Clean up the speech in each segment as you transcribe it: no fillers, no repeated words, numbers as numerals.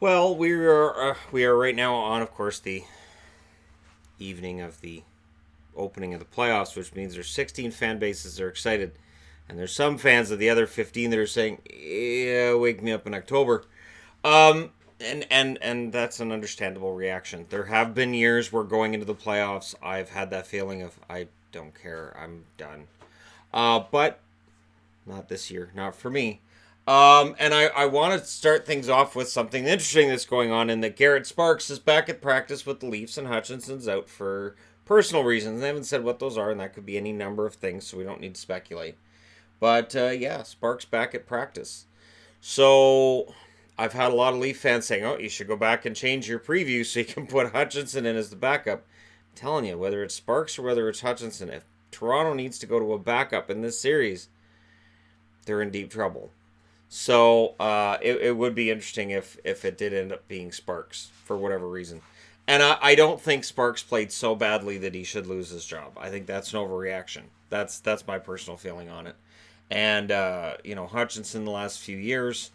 Well, we are right now on, of course, the evening of the opening of the playoffs, which means there's 16 fan bases that are excited, and there's some fans of the other 15 that are saying, "Yeah, wake me up in October." Um, and that's an understandable reaction. There have been years where going into the playoffs, I've had that feeling of I don't care, I'm done. But not this year, not for me. And I want to start things off with something interesting that's going on in that Garrett Sparks is back at practice with the Leafs and Hutchinson's out for personal reasons. They haven't said what those are, and that could be any number of things, so we don't need to speculate. But yeah, Sparks back at practice. So I've had a lot of Leaf fans saying, "Oh, you should go back and change your preview so you can put Hutchinson in as the backup." I'm telling you, whether it's Sparks or whether it's Hutchinson, if Toronto needs to go to a backup in this series, they're in deep trouble. So it would be interesting if it did end up being Sparks for whatever reason. And I don't think Sparks played so badly that he should lose his job. I think that's an overreaction. That's my personal feeling on it. And Hutchinson the last few years,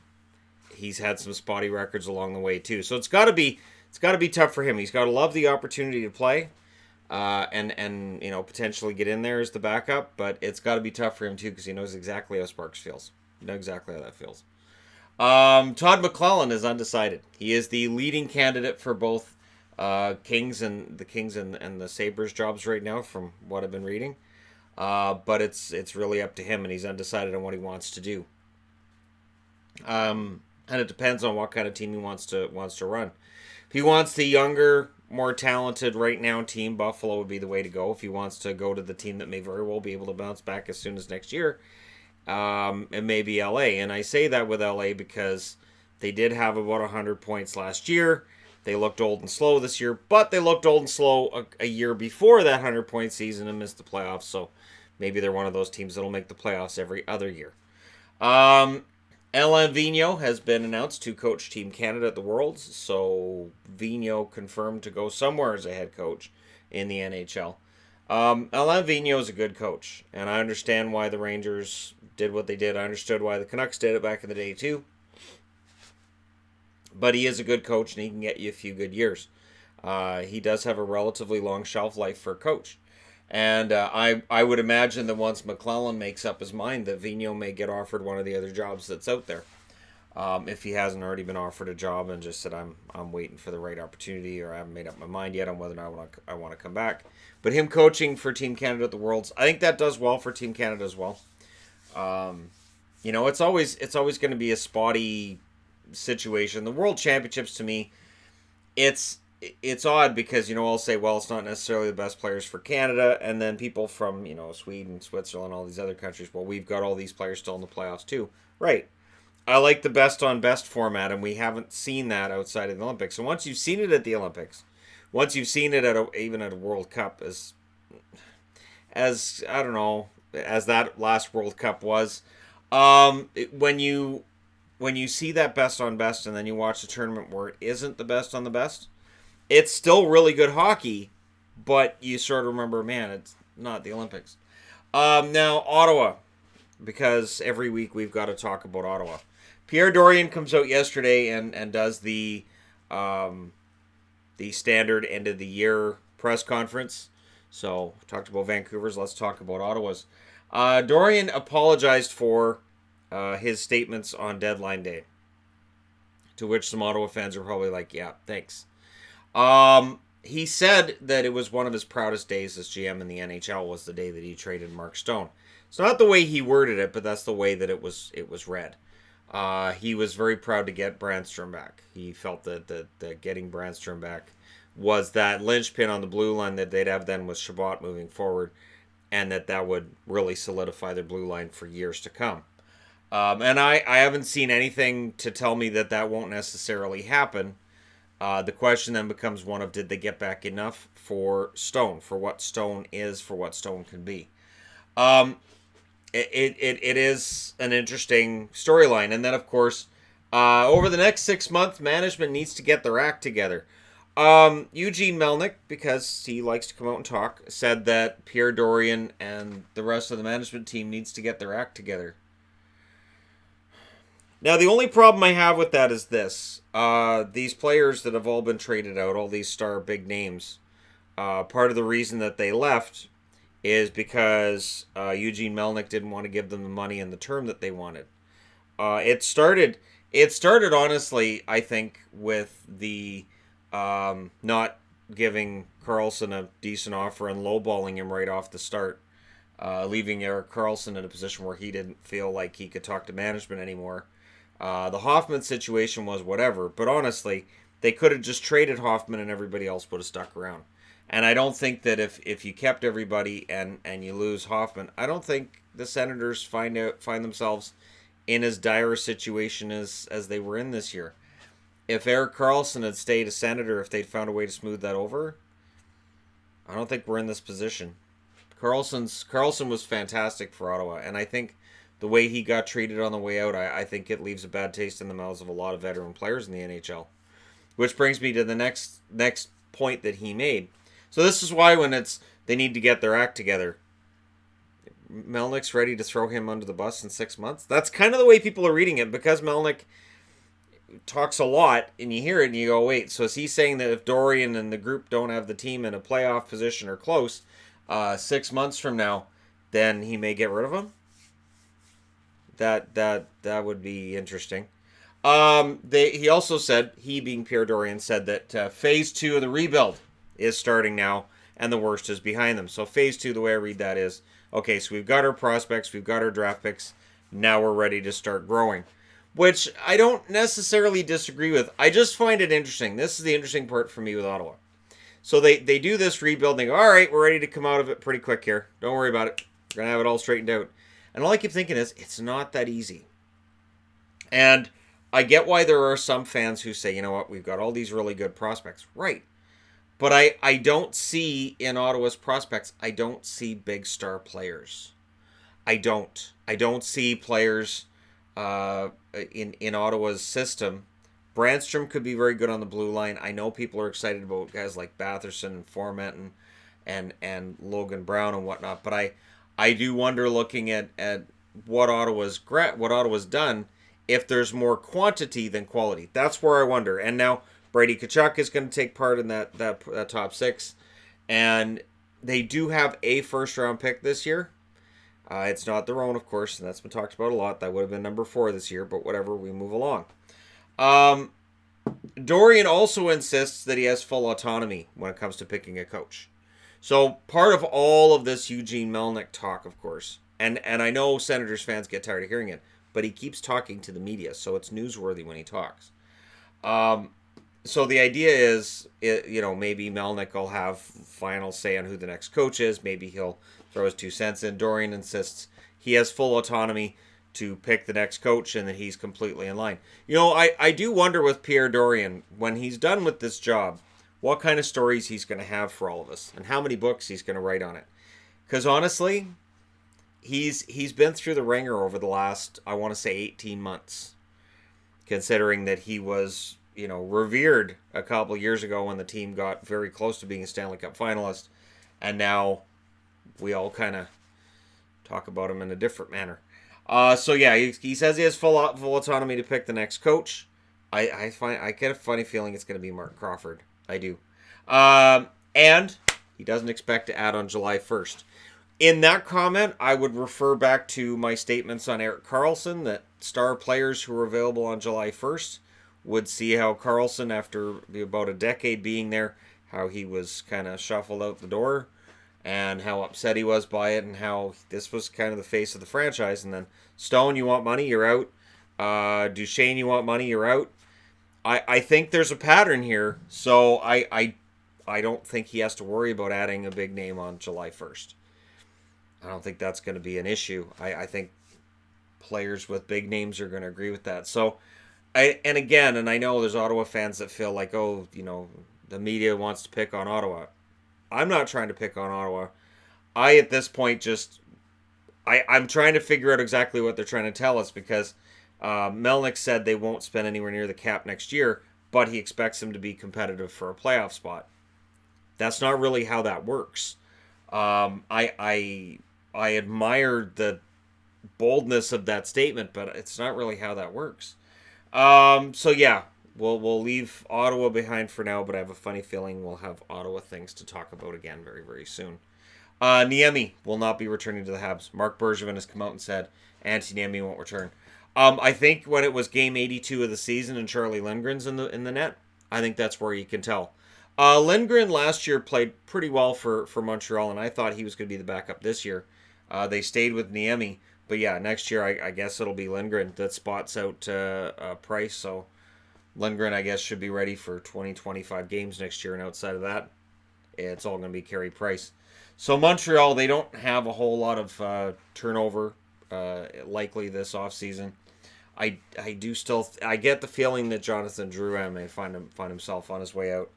he's had some spotty records along the way too. So it's got to be tough for him. He's got to love the opportunity to play, and potentially get in there as the backup. But it's got to be tough for him too because he knows exactly how Sparks feels. You know exactly how that feels. Todd McClellan is undecided. He is the leading candidate for both Kings and the Sabres jobs right now, from what I've been reading. But it's really up to him, and he's undecided on what he wants to do. And it depends on what kind of team he wants to run. If he wants the younger, more talented right now team, Buffalo would be the way to go. If he wants to go to the team that may very well be able to bounce back as soon as next year, it may be LA. And I say that with LA because they did have about 100 points last year. They looked old and slow this year, but they looked old and slow a year before that 100-point season and missed the playoffs. So maybe they're one of those teams that'll make the playoffs every other year. Um, Alain Vigneault has been announced to coach Team Canada at the Worlds. So Vigneault confirmed to go somewhere as a head coach in the NHL. Alain Vigneault is a good coach, and I understand why the Rangers did what they did. I understood why the Canucks did it back in the day too. But he is a good coach, and he can get you a few good years. He does have a relatively long shelf life for a coach. And I would imagine that once McClellan makes up his mind, that Vigneault may get offered one of the other jobs that's out there. If he hasn't already been offered a job and just said, I'm waiting for the right opportunity, or I haven't made up my mind yet on whether or not I want to come back. But him coaching for Team Canada at the Worlds, I think that does well for Team Canada as well. It's always going to be a spotty situation. The World Championships, to me, it's it's odd because I'll say, well, it's not necessarily the best players for Canada, and then people from Sweden, Switzerland, all these other countries, well, we've got all these players still in the playoffs too. Right. I like the best on best format, and we haven't seen that outside of the Olympics. And once you've seen it at the Olympics, once you've seen it even at a World Cup, as I don't know, as that last World Cup was, when you see that best on best, and then you watch a tournament where it isn't the best on the best, it's still really good hockey, but you sort of remember, man, it's not the Olympics. Now Ottawa, because every week we've got to talk about Ottawa. Pierre Dorion comes out yesterday and does the standard end of the year press conference. So talked about Vancouver's. Let's talk about Ottawa's. Dorion apologized for his statements on deadline day, to which some Ottawa fans are probably like, "Yeah, thanks." He said that it was one of his proudest days as GM in the NHL was the day that he traded Mark Stone. It's not the way he worded it, but that's the way that it was read. He was very proud to get Brandstrom back. He felt that getting Brandstrom back was that linchpin on the blue line that they'd have then with Shabbat moving forward, and that would really solidify their blue line for years to come. And I haven't seen anything to tell me that won't necessarily happen. The question then becomes one of, did they get back enough for Stone, for what Stone is, for what Stone can be? It is an interesting storyline. And then, of course, over the next 6 months, management needs to get their act together. Eugene Melnick, because he likes to come out and talk, said that Pierre Dorion and the rest of the management team needs to get their act together. Now, the only problem I have with that is this. These players that have all been traded out, all these star big names, part of the reason that they left is because Eugene Melnyk didn't want to give them the money and the term that they wanted. It started. It started honestly, I think, with the not giving Carlson a decent offer and lowballing him right off the start, leaving Eric Carlson in a position where he didn't feel like he could talk to management anymore. The Hoffman situation was whatever, but honestly, they could have just traded Hoffman and everybody else would have stuck around. And I don't think that if you kept everybody and you lose Hoffman, I don't think the Senators find themselves in as dire a situation as they were in this year. If Eric Carlson had stayed a Senator, if they'd found a way to smooth that over, I don't think we're in this position. Carlson was fantastic for Ottawa, and I think the way he got treated on the way out, I think it leaves a bad taste in the mouths of a lot of veteran players in the NHL. Which brings me to the next point that he made. So this is why when they need to get their act together, Melnyk's ready to throw him under the bus in 6 months. That's kind of the way people are reading it, because Melnyk talks a lot, and you hear it and you go, wait, so is he saying that if Dorian and the group don't have the team in a playoff position or close 6 months from now, then he may get rid of him? That would be interesting. He also said, he being Pierre Dorian, said that phase 2 of the rebuild is starting now, and the worst is behind them. So phase 2, the way I read that is, okay, so we've got our prospects, we've got our draft picks, now we're ready to start growing. Which I don't necessarily disagree with. I just find it interesting. This is the interesting part for me with Ottawa. So they do this rebuild, and they go, all right, we're ready to come out of it pretty quick here. Don't worry about it. We're going to have it all straightened out. And all I keep thinking is, it's not that easy. And I get why there are some fans who say, you know what, we've got all these really good prospects. Right. But I don't see in Ottawa's prospects, I don't see big star players. I don't see players in Ottawa's system. Brandstrom could be very good on the blue line. I know people are excited about guys like Batherson and Fournette and Logan Brown and whatnot, but I do wonder, looking at what Ottawa's done, if there's more quantity than quality. That's where I wonder. And now Brady Tkachuk is going to take part in that top 6, and they do have a first-round pick this year. It's not their own, of course, and that's been talked about a lot. That would have been number 4 this year, but whatever, we move along. Dorian also insists that he has full autonomy when it comes to picking a coach. So part of all of this Eugene Melnyk talk, of course, and I know Senators fans get tired of hearing it, but he keeps talking to the media, so it's newsworthy when he talks. So the idea is, maybe Melnyk will have final say on who the next coach is. Maybe he'll throw his 2 cents in. Dorian insists he has full autonomy to pick the next coach and that he's completely in line. I do wonder with Pierre Dorian, when he's done with this job, what kind of stories he's going to have for all of us and how many books he's going to write on it. Because honestly, he's been through the ringer over the last, I want to say, 18 months, considering that he was revered a couple years ago when the team got very close to being a Stanley Cup finalist, and now we all kind of talk about him in a different manner. So yeah, he says he has full autonomy to pick the next coach. I get a funny feeling it's going to be Mark Crawford. I do. And he doesn't expect to add on July 1st. In that comment, I would refer back to my statements on Eric Carlson, that star players who are available on July 1st would see how Carlson, after about a decade being there, how he was kind of shuffled out the door and how upset he was by it and how this was kind of the face of the franchise. And then, Stone, you want money, you're out. Duchesne, you want money, you're out. I think there's a pattern here, so I don't think he has to worry about adding a big name on July 1st. I don't think that's going to be an issue. I think players with big names are going to agree with that. So, I know there's Ottawa fans that feel like, the media wants to pick on Ottawa. I'm not trying to pick on Ottawa. At this point, I'm trying to figure out exactly what they're trying to tell us, because Melnyk said they won't spend anywhere near the cap next year, but he expects them to be competitive for a playoff spot. That's not really how that works. I admire the boldness of that statement, but it's not really how that works. So yeah, we'll leave Ottawa behind for now, but I have a funny feeling we'll have Ottawa things to talk about again very, very soon. Niemi will not be returning to the Habs. Mark Bergevin has come out and said Antti Niemi won't return. I think when it was game 82 of the season and Charlie Lindgren's in the net, I think that's where you can tell. Lindgren last year played pretty well for Montreal, and I thought he was going to be the backup this year. They stayed with Niemi, but yeah, next year I guess it'll be Lindgren that spots out Price. So Lindgren, I guess, should be ready for 20-25 games next year, and outside of that, it's all going to be Carey Price. So Montreal, they don't have a whole lot of turnover likely this offseason. I get the feeling that Jonathan Drouin may find himself on his way out.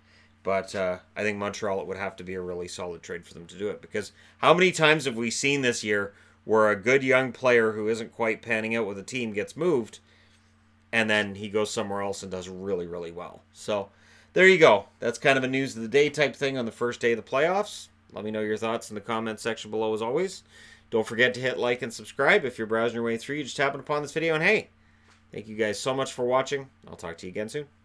But I think Montreal, it would have to be a really solid trade for them to do it. Because how many times have we seen this year where a good young player who isn't quite panning out with a team gets moved, and then he goes somewhere else and does really, really well? So there you go. That's kind of a news of the day type thing on the first day of the playoffs. Let me know your thoughts in the comment section below as always. Don't forget to hit like and subscribe. If you're browsing your way through, you just happened upon this video. And hey, thank you guys so much for watching. I'll talk to you again soon.